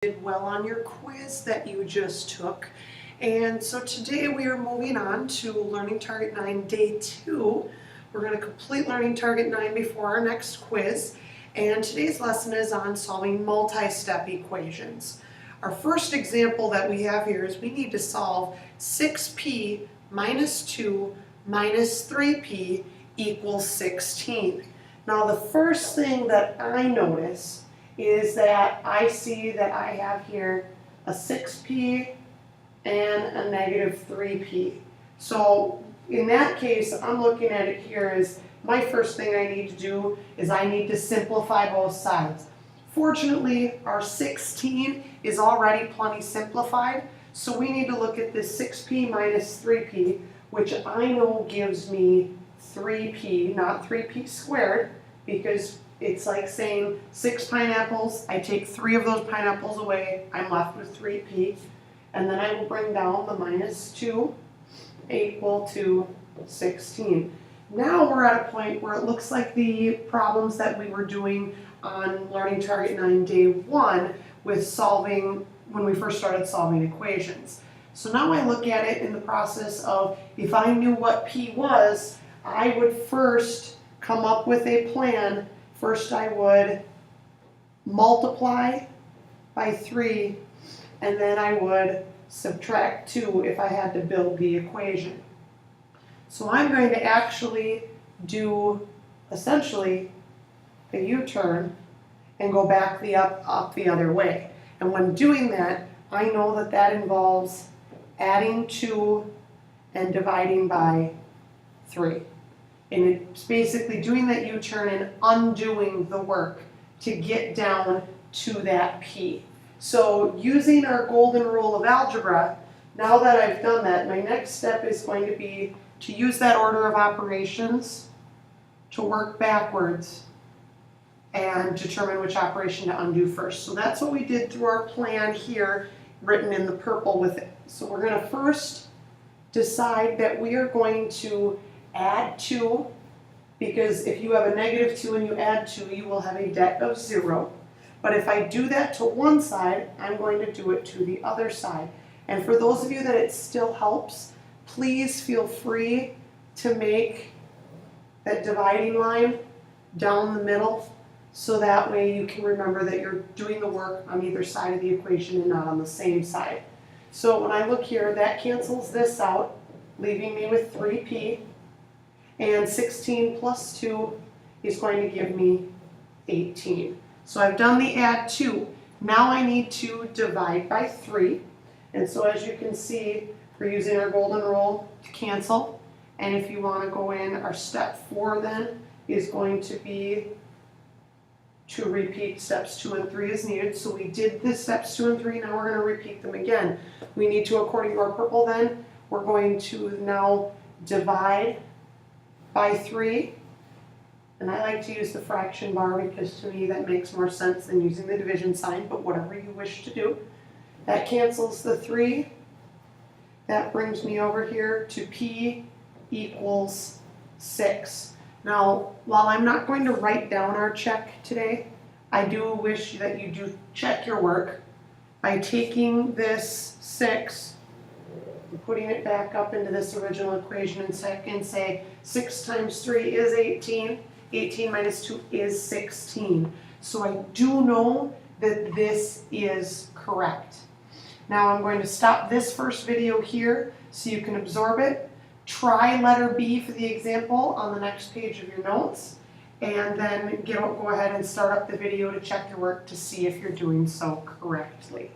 Did well on your quiz that you just took. And so today we are moving on to Learning Target 9 Day 2. We're going to complete Learning Target 9 before our next quiz. And today's lesson is on solving multi-step equations. Our first example that we have here is we need to solve 6p minus 2 minus 3p equals 16. Now the first thing that I notice is that I see that I have here a 6p and a negative 3p. So in that case, I'm looking at it here as my first thing I need to do is I need to simplify both sides. Fortunately, our 16 is already plenty simplified, so we need to look at this 6p minus 3p, which I know gives me 3p, not 3p squared, because it's like saying 6 pineapples, I take 3 of those pineapples away, I'm left with 3p, and then I will bring down the minus 2 equal to 16. Now we're at a point where it looks like the problems that we were doing on Learning Target 9 Day 1 with solving, when we first started solving equations. So now I look at it in the process of, if I knew what p was, I would first come up with a plan. First I would multiply by 3, and then I would subtract 2 if I had to build the equation. So I'm going to actually do essentially a U-turn and go back up the other way. And when doing that, I know that that involves adding 2 and dividing by 3. And it's basically doing that U-turn and undoing the work to get down to that p. So using our golden rule of algebra, now that I've done that, my next step is going to be to use that order of operations to work backwards and determine which operation to undo first. So that's what we did through our plan here, written in the purple with it. So we're going to first decide that we are going to add 2, because if you have a negative 2 and you add 2, you will have a debt of 0. But if I do that to one side, I'm going to do it to the other side. And for those of you that it still helps, please feel free to make that dividing line down the middle, so that way you can remember that you're doing the work on either side of the equation and not on the same side. So when I look here, that cancels this out, leaving me with 3p. And 16 plus 2 is going to give me 18. So I've done the add 2. Now I need to divide by 3. And so as you can see, we're using our golden rule to cancel. And if you want to go in, our step 4 then is going to be to repeat steps 2 and 3 as needed. So we did the steps 2 and 3, now we're going to repeat them again. We need to, according to our purple then, we're going to now divide by 3, and I like to use the fraction bar because to me that makes more sense than using the division sign, but whatever you wish to do. That cancels the 3. That brings me over here to p equals 6. Now, while I'm not going to write down our check today, I do wish that you do check your work by taking this 6 and putting it back up into this original equation and say 6 times 3 is 18, 18 minus 2 is 16. So I do know that this is correct. Now I'm going to stop this first video here so you can absorb it. Try letter B for the example on the next page of your notes, and then go ahead and start up the video to check your work to see if you're doing so correctly.